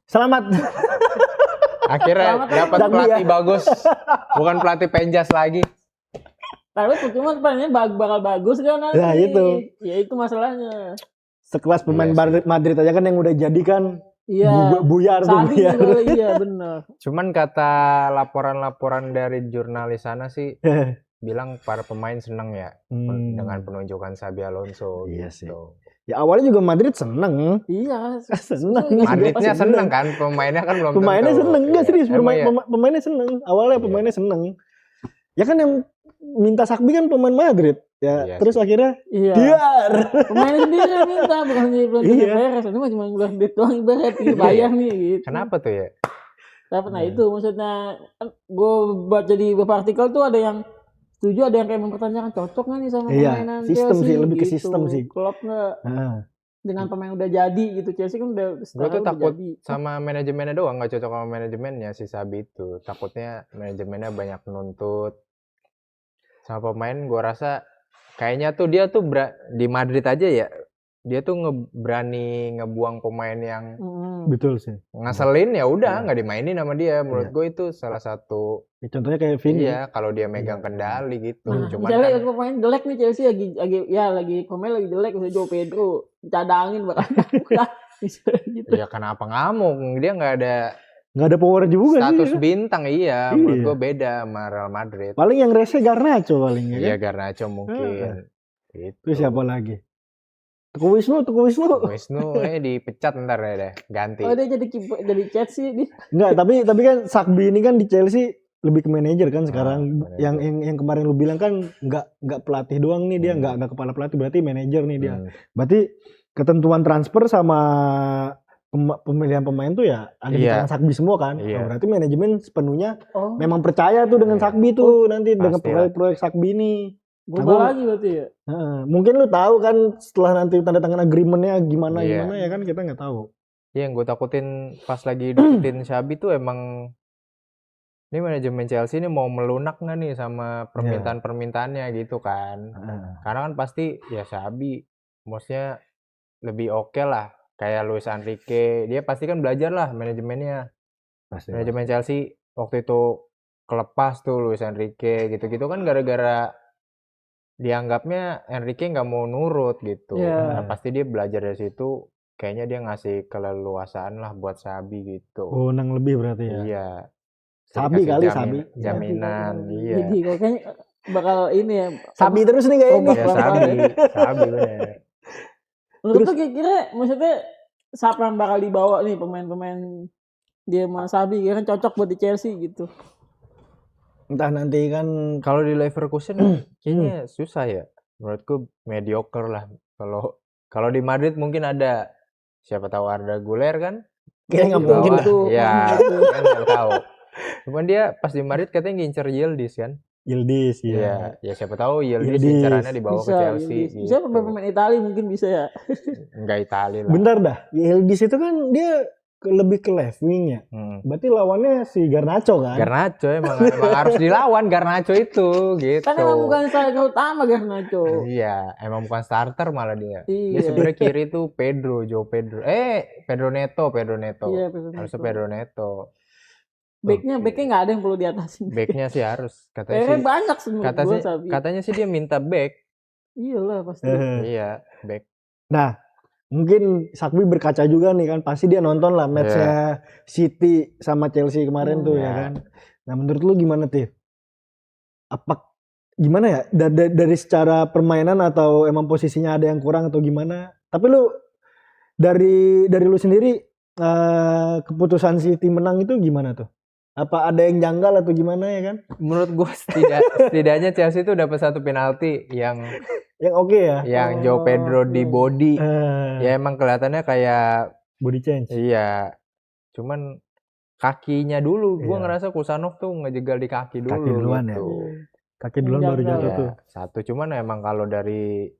Selamat. Akhirnya dapat pelatih bagus, bukan pelatih penjas lagi. Tapi cuma pertanyaannya bakal bagus kan nanti. Ya itu. Ya itu masalahnya. Sekelas pemain Iya Madrid aja kan yang udah jadi kan. Iya. Buyar tuh Sabi buyar. juga, iya benar. Cuman kata laporan-laporan dari jurnalis sana sih bilang para pemain seneng ya dengan penunjukan Xabi Alonso. Iya gitu. sih. Ya awalnya juga Madrid seneng. Iya. Seneng. Madridnya seneng kan, pemainnya kan belum Pemainnya tentu. seneng, enggak serius. Ya? Pemainnya seneng. Awalnya pemainnya seneng. Ya kan yang minta Sakbi kan pemain Madrid. Ya Iya terus sih. akhirnya Biar pemainnya sendiri yang minta, bukan jadi pelatih Perez. Itu mah cuma bilang duit doang ibarat bayar nih gitu. Kenapa tuh ya? Nah itu maksudnya gue baca di beberapa artikel tuh ada yang setuju, ada yang kayak mempertanyakan cocok nggak nih sama permainan sistem Chelsea, sih, lebih ke gitu. sistem sih. Klop nggak dengan pemain udah jadi gitu. Chelsea kan udah Gue tuh takut jadi. sama manajemennya doang, nggak cocok sama manajemennya si Xabi itu. Takutnya manajemennya banyak nuntut sama pemain. Gue rasa kayaknya tuh dia tuh di Madrid aja ya, dia tuh berani ngebuang pemain yang betul sih ngeselin, ya udah nggak dimainin sama dia. Menurut gue itu salah satu contohnya kayak Vini. Iya, kalau dia megang kendali gitu. Cuman misalnya pemain jelek nih Chelsea lagi pemain lagi jelek, misalnya Joao Pedro cadangin bakal gitu. Ya kenapa ngamuk, dia nggak ada power juga status sih, bintang. Iya, menurut gue beda sama Real Madrid. Paling yang rese Garnacho paling ya. Iya, Garnacho mungkin. Itu siapa lagi? Tuku Wisnu dipecat ntar ya deh, ganti. Oh, dia jadi Chelsea dia. Enggak, tapi kan Sakbi ini kan di Chelsea lebih ke manajer kan sekarang. Yang kemarin lu bilang kan enggak pelatih doang nih dia, enggak kepala pelatih, berarti manajer nih dia. Berarti ketentuan transfer sama pemilihan pemain tuh ya ada di tangan Sakbi semua kan. Nah, berarti manajemen sepenuhnya memang percaya tuh dengan Sakbi tuh nanti dengan proyek Sakbi ini. Berubah lagi berarti ya. Mungkin lu tahu kan setelah nanti tanda tangan agreementnya gimana ya kan, kita nggak tahu. Iya, yang gue takutin pas lagi deketin Xabi tuh emang ini manajemen Chelsea ini mau melunak nggak nih sama permintaan-permintaannya gitu kan. Karena kan pasti ya Xabi maksudnya lebih oke lah. Kayak Luis Enrique, dia pasti kan belajar lah manajemennya. Manajemen Chelsea waktu itu kelepas tuh Luis Enrique gitu-gitu kan gara-gara dianggapnya Enrique nggak mau nurut gitu. Nah, pasti dia belajar dari situ. Kayaknya dia ngasih keleluasaan lah buat Xabi gitu. Nang lebih berarti ya. Iya. Sabi kali Sabi. Jaminan. Iya. Jadi kayaknya bakal ini ya. Sabi terus nih kayaknya. Ya, Sabi bener. Menurut tuh kira-kira maksudnya siapa yang bakal dibawa nih pemain-pemain dia sama Sabi kan cocok buat di Chelsea gitu. Entah nanti kan kalau di Leverkusen kayaknya susah ya. Menurutku mediocre lah. Kalau di Madrid mungkin ada siapa tahu Arda Güler kan? Kayaknya nggak mungkin tuh. Ya, kan nggak tahu. Cuman dia pas di Madrid katanya ngincer Yildiz kan? Yildiz ya. Ya siapa tahu Yildiz incerannya dibawa ke Chelsea. Bisa pemain Italia mungkin bisa ya. Enggak Italia lah. Bentar dah. Yildiz itu kan dia lebih ke left wing ya. Berarti lawannya si Garnacho kan? Garnacho emang harus dilawan Garnacho itu gitu. Kan emang bukan striker utama Garnacho. Iya, emang bukan starter malah dia. Dia sebenarnya kiri itu Joao Pedro. Pedro Neto. Iya, harusnya Pedro Neto. Backnya nggak ada yang perlu diatasin. Backnya sih harus. Katanya sih banyak sebenarnya. Katanya sih dia minta back. Iyalah pasti. Iya, back. Nah, mungkin Sakbi berkaca juga nih kan, pasti dia nonton lah matchnya City sama Chelsea kemarin tuh ya kan. Nah menurut lu gimana Tif? Gimana ya dari secara permainan atau emang posisinya ada yang kurang atau gimana? Tapi lu dari lu sendiri keputusan City menang itu gimana tuh? Apa ada yang janggal atau gimana ya kan? Menurut gue setidaknya Chelsea itu dapat satu penalti yang oke ya. Yang Joao Pedro di body. Ya emang kelihatannya kayak body change. Iya. Cuman kakinya dulu gue ngerasa Kusanov tuh ngejegal di kaki dulu. Kaki duluan gitu. Kaki duluan baru jatuh tuh. Satu cuman emang kalau dari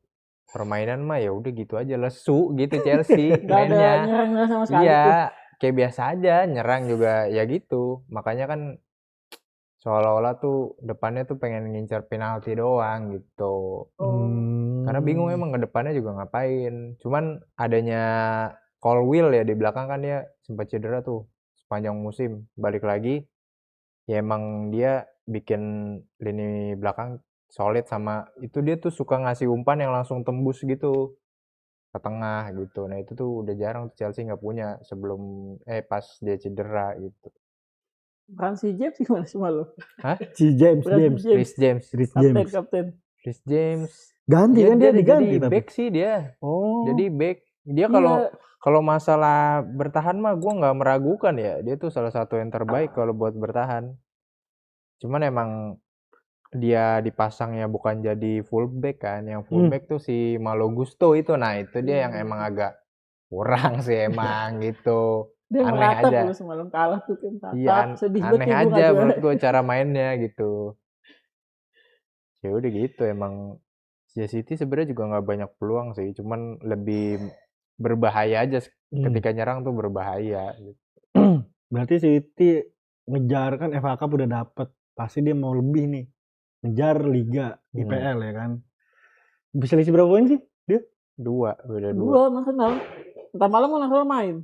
permainan mah ya udah gitu aja, lesu gitu Chelsea mainnya. Gak ada nyerang sama sekali. Iya, kayak biasa aja, nyerang juga ya gitu. Makanya kan seolah-olah tuh depannya tuh pengen ngincer penalti doang gitu. Karena bingung emang ke depannya juga ngapain. Cuman adanya Colwill ya di belakang kan dia sempat cedera tuh sepanjang musim. Balik lagi ya emang dia bikin lini belakang solid, sama itu dia tuh suka ngasih umpan yang langsung tembus gitu ke tengah gitu. Nah itu tuh udah jarang Chelsea nggak punya sebelum pas dia cedera gitu. Francis James gimana sama lo? Hah? Si James. Chris James. Kapten. Chris James. Ganti kan dia Jadi diganti tapi. back sih dia. Oh. Jadi back. Dia Iya. kalau masalah bertahan mah gue nggak meragukan ya. Dia tuh salah satu yang terbaik kalau buat bertahan. Cuman emang dia dipasangnya bukan jadi fullback kan. Yang fullback tuh si Malo Gusto itu. Nah itu dia yang emang agak kurang sih emang gitu. Dia Aneh meratap aja. lu semalam kalah tuh tim tatap. Iya, Sedih aneh banget ya gua aja nggak menurut juara. gue cara mainnya gitu. Ya udah gitu emang. City sebenarnya juga nggak banyak peluang sih, cuman lebih berbahaya aja ketika nyerang tuh berbahaya. Gitu. Berarti City ngejar kan FA Cup udah dapet, pasti dia mau lebih nih, ngejar Liga IPL ya kan. Bisa selisih berapa poin sih dia? Beda 2. Arsenal. Ntar malam kan Arsenal main.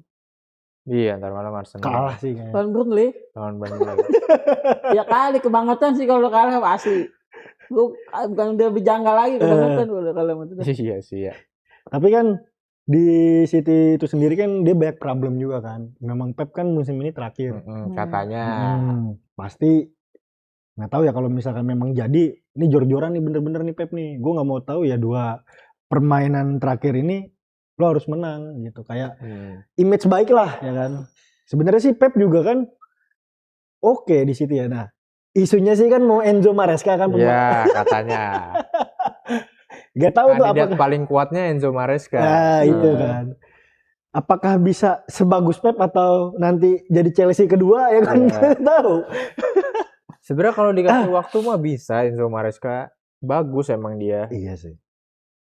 Iya, ntar malam Arsenal. Kalah sih kayaknya. Lawan Burnley. Burnley. Ya kali kebangetan sih kalau kalah pasti. Gue bukan udah berjangka lagi kebangetan kalau kalah sama itu. Iya sih ya. Tapi kan di City itu sendiri kan dia banyak problem juga kan. Memang Pep kan musim ini terakhir. Katanya. Pasti nggak tahu ya kalau misalkan memang jadi ini jor-joran nih bener-bener nih Pep nih. Gue nggak mau tahu ya 2 permainan terakhir ini lo harus menang gitu, kayak image baik lah ya kan. Sebenarnya sih Pep juga kan oke di City ya. Nah isunya sih kan mau Enzo Maresca kan. Ya katanya. Gak tahu tuh Kandidat apakah paling kuatnya Enzo Maresca. Nah itu kan. Apakah bisa sebagus Pep atau nanti jadi Chelsea kedua ya kan, nggak tahu. Sebenarnya kalau dikasih waktu mah bisa Enzo Maresca, bagus emang dia. Iya sih.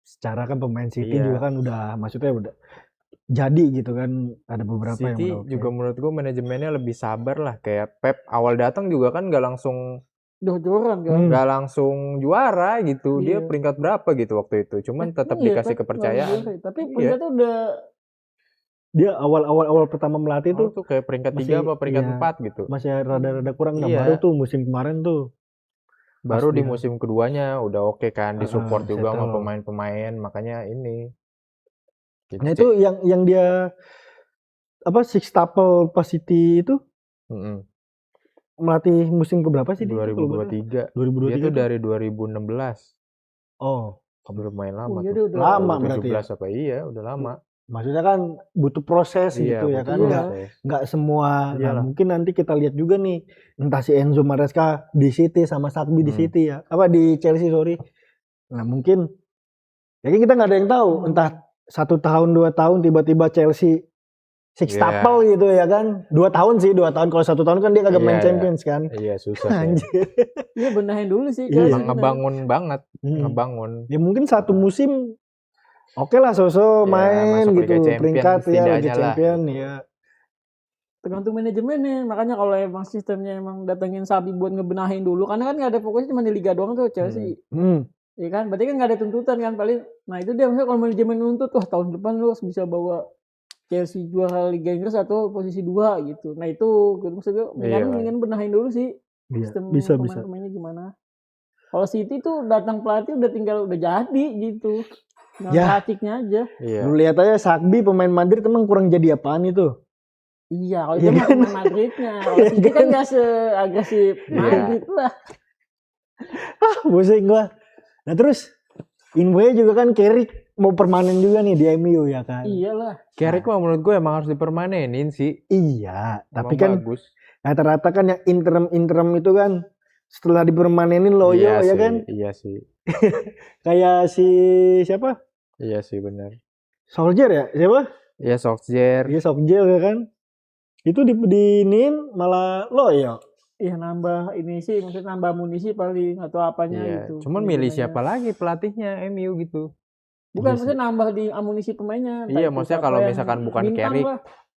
Secara kan pemain City juga kan udah, maksudnya udah jadi gitu kan, ada beberapa City yang udah juga menurut gue manajemennya lebih sabar lah. Kayak Pep awal datang juga kan gak langsung jor-joran kan. gak langsung juara gitu. Dia Iya. peringkat berapa gitu waktu itu. Cuman tetap dikasih kepercayaan. Tapi peringkatnya udah dia awal pertama melatih tuh kayak peringkat 3 apa peringkat 4 gitu. Masih rada-rada kurang. Nah baru tuh musim kemarin tuh. Baru di musim keduanya udah oke kan, disupport juga sama pemain-pemain, makanya ini. Nah itu yang dia apa sextuple pas City itu melatih musim keberapa sih? 2023. Dia tuh dari 2016. Oh, belum main lama tuh. Tuh. Lama berarti. 17 apa iya, udah lama. Maksudnya kan butuh proses gitu ya kan, nggak semua. Nah, mungkin nanti kita lihat juga nih, entah si Enzo Maresca di City sama Sakbi di City ya, apa di Chelsea sorry. Nah mungkin, ya kita nggak ada yang tahu, entah 1 tahun 2 tahun tiba-tiba Chelsea sextuple gitu ya kan, 2 tahun sih 2 tahun, kalau 1 tahun kan dia kagak main Champions kan. Iya susah. Anjir. Iya benahin dulu sih. Ngebangun banget, ngebangun. Ya mungkin 1 musim. Oke lah Soso main gitu peringkat ya Liga Champion ya. Tergantung manajemennya, makanya kalau emang sistemnya emang datengin Sabi buat ngebenahin dulu, karena kan nggak ada fokusnya cuma di Liga doang tuh Chelsea. Iya kan, berarti kan nggak ada tuntutan kan paling. Nah itu dia maksudnya kalau manajemen nuntut wah tahun depan lu harus bisa bawa Chelsea juara Liga Inggris atau posisi 2 gitu. Nah itu maksudnya mendingan benahin dulu sih sistem pemain-pemainnya gimana. Kalau City tuh datang pelatih udah jadi gitu. Ya, aja. Lu lihat aja Sakbi pemain Madrid emang kurang jadi apaan itu? Iya, kalau itu mah pemain Madridnya. Kalau City kan gak seagresif Madrid lah. Pusing gua. Nah terus Inwe juga kan Carrick mau permanen juga nih di MU ya kan? Iyalah. Carrick mah menurut gue emang harus dipermanenin sih. Iya, tapi emang kan bagus. Rata-rata kan yang interim itu kan setelah dipermanenin loyo ya kan? Iya sih. Kayak si siapa? Iya sih benar. Solskjaer ya? Siapa? Iya Solskjaer. Iya Solskjaer ya kan? Itu dinin malah loyo. Iya nambah ini sih, maksudnya nambah amunisi paling atau apanya gitu. Cuman milih siapa lagi pelatihnya MU gitu. Bukan maksudnya nambah di amunisi pemainnya. Iya maksudnya kalau misalkan bukan Carrick.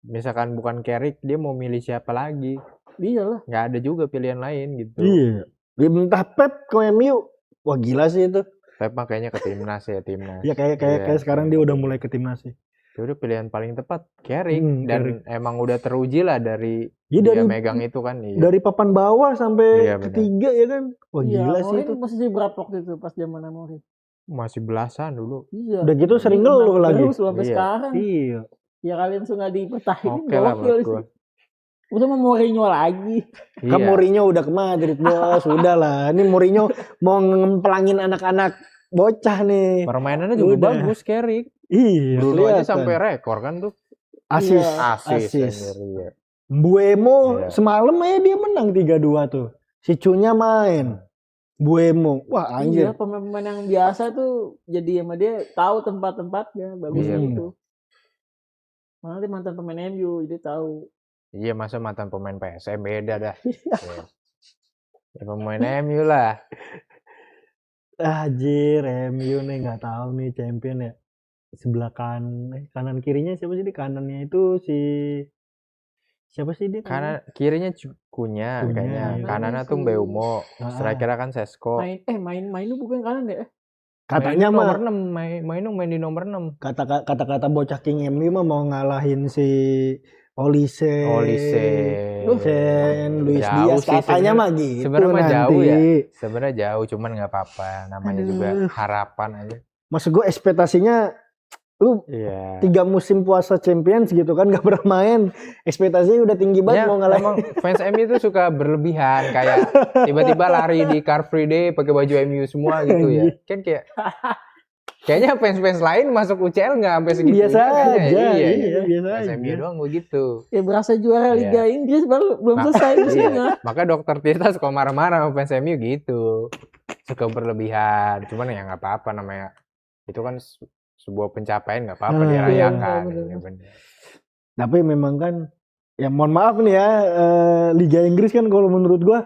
Misalkan bukan Carrick dia mau milih siapa lagi. Iyalah. Nggak ada juga pilihan lain gitu. Iya. Entah Pep ke MU. Wah gila sih itu. Pep mah kayaknya ke timnas ya timnas. Ya kayak sekarang dia udah mulai ke timnas sih. Ya udah pilihan paling tepat Carrick dan emang udah teruji lah dari ya, dia dari megang itu kan. Iya. Dari papan bawah sampai Iya, ketiga ya kan. Wah Iya, gila sih Amorim itu. posisi berapa waktu itu pas zaman Amorim? Masih belasan dulu. Iya. Udah gitu sering ngeluh lagi. Terus sampai Iya. sekarang. Iya. Ya kalian tuh nggak dipertahankan. Oke lah menurut gua. Udah mau Mourinho lagi. Kan Mourinho udah ke Madrid bos. Udah lah. Ini Mourinho mau ngempelangin anak-anak bocah nih. Permainannya juga bagus Carrick. Iya. Bruno aja sampai rekor kan tuh. Asis. Iya. Buemo semalam aja dia menang 3-2 tuh. Si Cunya main. Buemo. Wah anjir. Iya, pemain-pemain yang biasa tuh jadi sama dia tahu tempat-tempatnya. Bagus gitu. Malah dia mantan pemain MU jadi tahu. Iya, masa mantan pemain PSM beda dah. Ya, pemain MU lah. Anjir, MU nih nggak tahu nih champion ya. Sebelah kanan kirinya siapa sih? Di kanannya itu siapa sih dia? Kanan kirinya Cunha kayaknya. Kanannya tuh Mbeumo. Strikernya kan Sesko. Main bukan kanan ya? Katanya mah nomor 6, main di nomor 6. Kata-kata bocah King MU mah mau ngalahin si Olise, Luis Diaz katanya mah gitu. Sebenarnya mah nanti. jauh ya. Sebenarnya jauh, cuman nggak apa-apa. Namanya juga harapan aja. Maksud gue ekspektasinya lu 3 musim puasa Champions gitu kan gak pernah main, ekspektasinya udah tinggi banget mau ngalahin. Emang fans MU itu suka berlebihan, kayak tiba-tiba lari di Car Free Day pakai baju MU semua gitu ya. Kan kayaknya fans lain masuk UCL nggak sampai segitu. Biasa aja, iya, biasa aja. MU doang begitu. Ya berasa juara Liga Inggris baru belum selesai musimnya. Maka Dokter Tirta suka marah-marah sama fans MU gitu, suka berlebihan. Cuman ya nggak apa-apa, namanya itu kan sebuah pencapaian, nggak apa-apa dirayakan. Ya, tapi memang kan, ya mohon maaf nih ya, Liga Inggris kan kalau menurut gua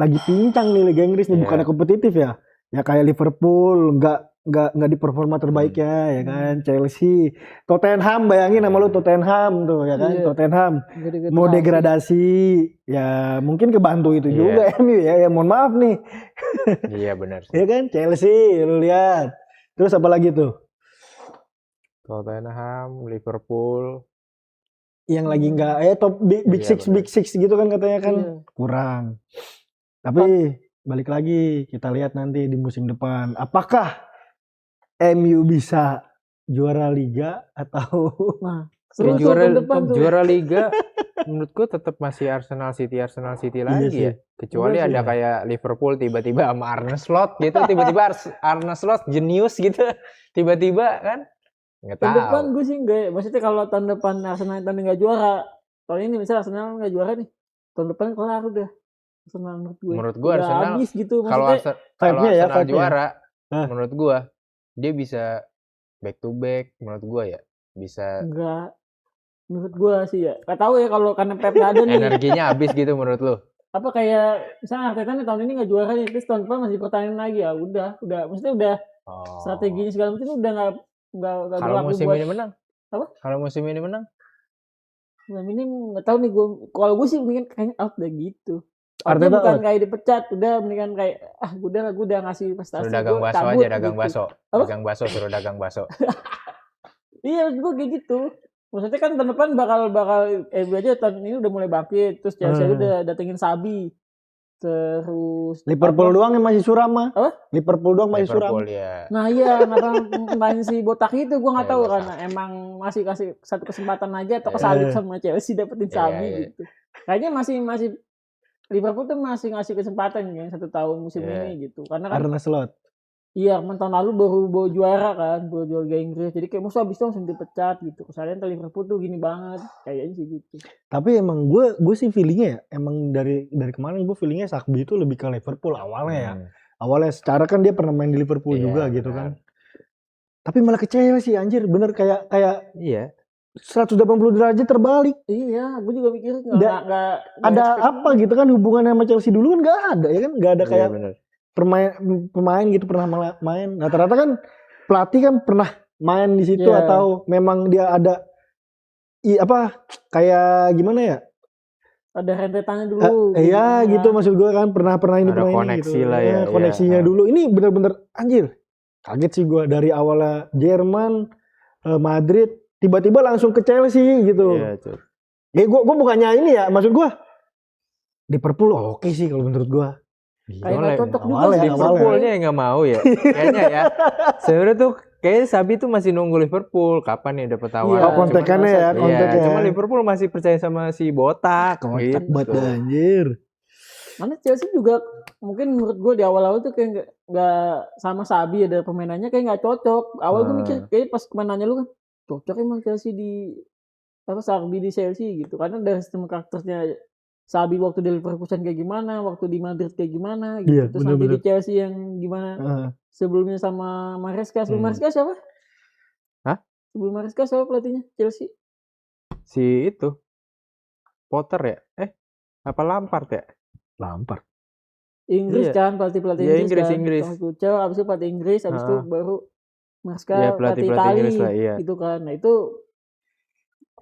lagi pincang nih Liga Inggris nih, bukannya kompetitif ya. Ya kayak Liverpool nggak di performa terbaiknya ya kan. Chelsea, Tottenham, bayangin sama lu Tottenham tuh ya kan. Tottenham mau degradasi, ya mungkin kebantu itu juga MU ya mohon maaf nih. Iya benar. Ya kan, Chelsea lu lihat. Terus apa lagi tuh? Tottenham, Liverpool. Yang lagi nggak top big six gitu kan katanya kan kurang. Tapi balik lagi kita lihat nanti di musim depan apakah MU bisa juara liga atau juara liga menurutku tetap masih Arsenal City lagi ya. Kecuali ada kayak Liverpool tiba-tiba sama Arne Slot gitu, tiba-tiba Arne Slot jenius gitu. Tiba-tiba kan nggak tahu. Tahun depan gue sih enggak, maksudnya kalau tahun depan Arsenal nggak juara, tahun ini misalnya Arsenal nggak juara nih, tahun depan kelar udah. Arsenal menurut gue Arsenal habis gitu. Kalau Arsenal juara, menurut gue dia bisa back to back, menurut gue ya bisa. Enggak, menurut gue sih ya. Gak tahu ya kalau karena Pep nggak ada nih. Energinya habis gitu menurut lo? Apa kayak misalnya Arteta nih tahun ini nggak juara nih, terus tahun depan masih pertandingan lagi ya udah, maksudnya udah strateginya segala macam udah nggak. Kalau musim ini menang, apa? Kalau musim ini menang, ini nggak tahu nih gue. Kalau gue sih mendingan kayaknya out deh gitu. Arteta bukan kayak dipecat, udah mendingan kayak gue udah ngasih prestasi. Suruh dagang bakso aja, dagang bakso. Dagang bakso, suruh dagang bakso. Iya, gue kayak gitu. Maksudnya kan tahun depan bakal aja tahun ini udah mulai bangkit, terus Chelsea udah datengin Sabi. Terus Liverpool doang yang masih suram mah. Apa? Liverpool doang masih suram. Ya. Nah iya, kenapa main si botak itu gue nggak tahu karena emang masih kasih satu kesempatan aja atau kesalip sama Chelsea dapetin Sabi gitu. Kayaknya masih Liverpool tuh masih ngasih kesempatan ya 1 tahun musim ini gitu. Karena Slot. Iya, tahun lalu baru juara kan, baru juara Liga Inggris. Jadi kayak musuh habis itu langsung dipecat gitu. Kesalahan Liverpool tuh gini banget, kayaknya sih gitu. Tapi emang gue sih feelingnya ya, emang dari kemarin gue feelingnya Sakbi itu lebih ke Liverpool awalnya ya. Awalnya secara kan dia pernah main di Liverpool juga gitu kan. Tapi malah kecewa sih anjir, bener kayak 180 derajat terbalik. Iya, gue juga mikir nggak ada apa gitu kan hubungannya sama Chelsea dulu kan nggak ada ya kan, nggak ada kayak pemain gitu pernah main. Rata-rata kan pelatih kan pernah main di situ atau memang dia ada kayak gimana ya? Ada rentetannya dulu. Iya gitu maksud gue kan pernah ini ada pernah koneksi gitu. Lah ya. Koneksinya dulu. Ini bener-bener anjir. Kaget sih gue dari awalnya Jerman, Madrid, tiba-tiba langsung ke Chelsea gitu. Iya, Cuk. Gue bukannya ini ya, maksud gue Liverpool oke sih kalau menurut gue. Kayak nggak cocok juga awalnya, sih. Liverpoolnya yang nggak mau ya. Kayaknya ya. Sebenarnya tuh kayaknya Sabi tuh masih nunggu Liverpool. Kapan nih dapat tawaran? Iya, Oh, kontekannya ya, Iya, konteknya. cuma Liverpool masih percaya sama si Botak. Kontak gitu. banget anjir. Karena Chelsea juga mungkin menurut gue di awal-awal tuh kayak nggak sama Sabi ada pemainannya kayak nggak cocok. Awal gue mikir kayak pas mainannya lu kan cocok emang Chelsea di Sabi di Chelsea gitu. Karena dari sistem karakternya Sabi waktu di Leverkusen kayak gimana, waktu di Madrid kayak gimana gitu. Iya, Terus nanti di bener-bener. Chelsea yang gimana sebelumnya sama Maresca. Sebelum Maresca siapa? Hah? Sebelum Maresca siapa pelatihnya Chelsea? Si itu Potter ya? Apa Lampard ya? Lampard. Inggris Iya. kan, pelatih Iya, Inggris kan. Inggris. Thomas Tuchel, abis itu pelatih Inggris, abis itu baru Maresca Iya, pelatih pelatih Itali Inggris lah, iya. gitu kan. Nah itu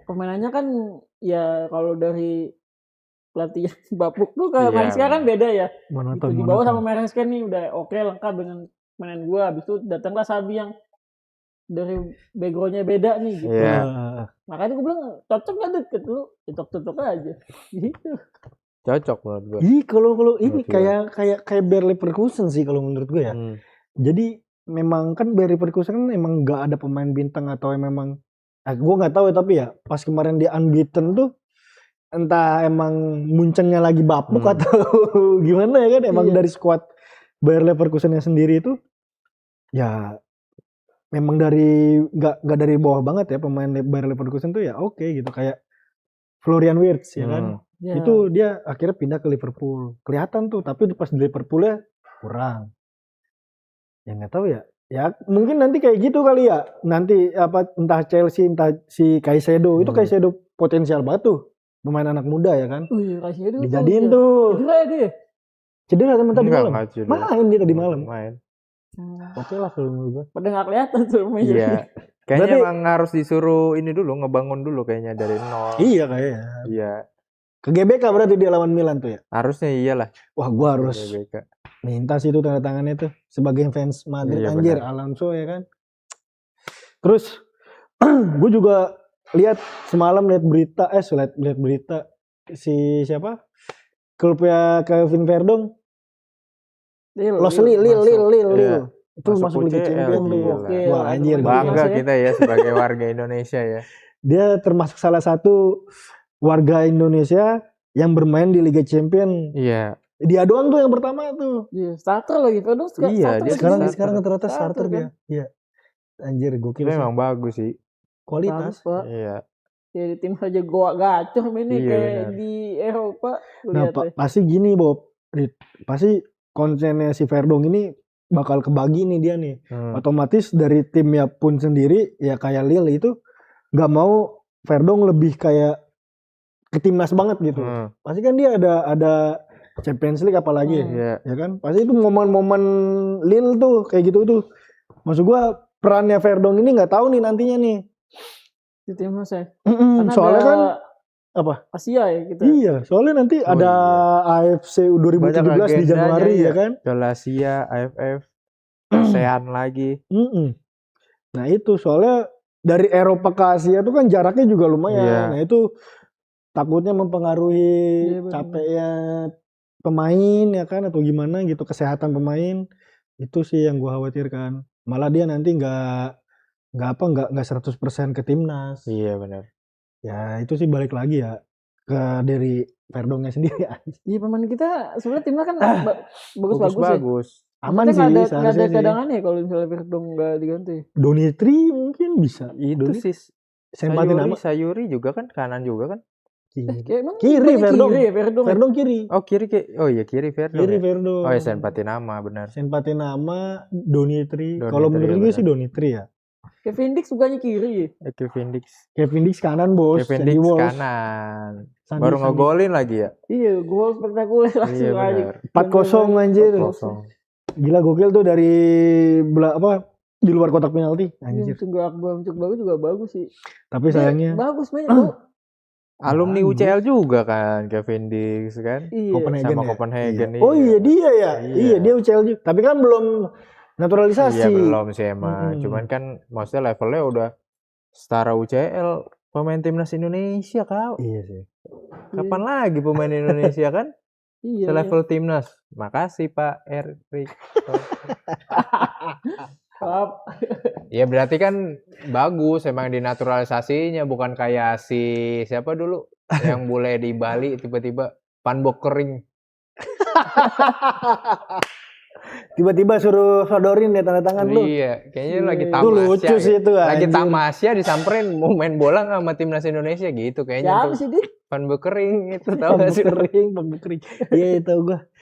permainannya kan ya kalau dari pelatih yang bapuk tuh ke Iya, Maresca kan beda ya. Monoton, Itu di bawah sama Maresca nih udah oke lengkap dengan mainan gua. Abis itu datanglah Sabi yang dari backgroundnya beda nih gitu. Iya. Makanya gua bilang cocok gak deket lu, cocok aja gitu. Cocok menurut gue. Kalau ini Menurut gua. kayak Bayer Leverkusen sih kalau menurut gue ya. Jadi memang kan Bayer Leverkusen kan emang nggak ada pemain bintang atau yang memang gue nggak tahu ya, tapi ya pas kemarin dia unbeaten tuh entah emang muncengnya lagi bapuk atau gimana ya kan emang dari squad Bayer Leverkusennya sendiri itu ya memang dari nggak dari bawah banget ya pemain Bayer Leverkusen tuh ya oke gitu kayak Florian Wirtz ya kan. Ya. Itu dia akhirnya pindah ke Liverpool. Kelihatan tuh, tapi pas di Liverpoolnya kurang. Ya nggak tahu ya. Ya mungkin nanti kayak gitu kali ya. Nanti apa entah Chelsea entah si Caicedo itu Caicedo potensial banget tuh. Pemain anak muda ya kan. Iya, Caicedo Dijadiin tuh. Cedera dia. Cedera teman tadi malam. Enggak, cedera. Main dia tadi malam. Main. Oke lah kalau menurut gue. Pada nggak kelihatan tuh mainnya. Iya. Kayaknya Berarti- emang harus disuruh ini dulu, ngebangun dulu kayaknya dari nol. Iya kayaknya. Iya. Ke GBK berarti dia lawan Milan tuh ya. Harusnya iyalah. Wah gua harus GBK. minta sih itu tanda tangannya tuh sebagai fans Madrid Iya, anjir benar. Alonso ya kan. Terus gue juga lihat semalam lihat berita si siapa? Klubnya Kevin Verdong Los Lille. Iya. Itu masuk Liga UCL, Champions tuh. gila. Oke, Wah anjir Bangga ya. kita ya sebagai warga Indonesia ya. Dia termasuk salah satu warga Indonesia yang bermain di Liga Champions. Iya. Dia doang tuh yang pertama tuh. Iya, starter lagi. Verdong Iya, dia Sekarang starter. rata-rata starter Starter dia. Iya. Anjir gokil Itu sih. memang bagus sih. Kualitas. Pak. Iya. Ya di tim aja gua gacor mainnya Iya, kayak benar. di Eropa. Lu Nah, lihat deh. pasti gini Bob. Pasti konsennya si Verdong ini bakal kebagi nih dia nih. Otomatis dari timnya pun sendiri ya kayak Lille itu nggak mau Verdong lebih kayak ke timnas banget gitu. Pasti kan dia ada Champions League apalagi Iya. ya kan. Pasti itu momen-momen Lille tuh kayak gitu tuh. Maksud gua perannya Verdong ini nggak tahu nih nantinya nih. Di timnas ya. Karena Soalnya ada kan apa? Asia ya kita. Iya, soalnya nanti ada AFC 2017 di agendanya Januari ya. ya kan. Piala Asia, AFF, ASEAN lagi. Nah itu soalnya dari Eropa ke Asia tuh kan jaraknya juga lumayan. Iya. Nah itu takutnya mempengaruhi Iya, benar. capeknya pemain ya kan atau gimana gitu kesehatan pemain. Itu sih yang gua khawatirkan. Malah dia nanti nggak 100% ke timnas. Iya benar. Ya itu sih balik lagi ya ke dari Verdongnya sendiri. Iya pemain kita sebenarnya timnya kan bagus-bagus ya. Bagus. Aman Maksudnya sih nggak ada seharusnya sih. cadangannya kalau misalnya Verdong nggak diganti. Donitri mungkin bisa. Itu sih Sempatin nama. Sayuri juga kan kanan juga kan? Kayak emang Kiri, bukannya Verdong. Kiri ya Verdong. Verdong kiri. Oh kiri kiri Verdong. Kiri Ya? Verdong. Oh ya Senpatinama benar. Sempatinama Donitri. Donitri, Kalau menurut gue benar. sih Donitri ya. Kevin Dix bukannya kiri ya. Kevin Dix. Kevin Dix kanan bos. Kevin Sandy Dix Walsh. kanan. Sandy- Baru Sandy. ngegolin lagi ya. Iya, gol spektakuler langsung Iya aja. benar. 4-0 anjir. 4-0. Gila gokil tuh dari di luar kotak penalti. Anjir. Anjir. Untuk bagus juga bagus sih. Tapi sayangnya Bagus mainnya tuh. Alumni Bagus. UCL juga kan Kevin Dix kan. Iya. Copenhagen Sama ya? Copenhagen, Iya. Oh iya dia ya. Iya. Iya dia UCL juga. Tapi kan belum naturalisasi. Iya belum sih emang. Mm-mm. Cuman kan maksudnya levelnya udah setara UCL pemain timnas Indonesia kau. Iya sih. Kapan lagi pemain Indonesia kan? Iya. Selevel timnas. Makasih Pak Erik. Ya berarti kan bagus emang dinaturalisasinya, bukan kayak si siapa dulu yang bule di Bali tiba-tiba panbok kering. Tiba-tiba suruh sodorin deh tanda tangan lu. Iya, kayaknya lagi Itu tamasya. lucu sih itu. Lagi anjir. tamasya disamperin mau main bola nggak sama timnas Indonesia gitu kayaknya Siapa tuh. sih dia? Panbok kering itu tahu nggak sih? Pembuk kering. Iya tahu gua.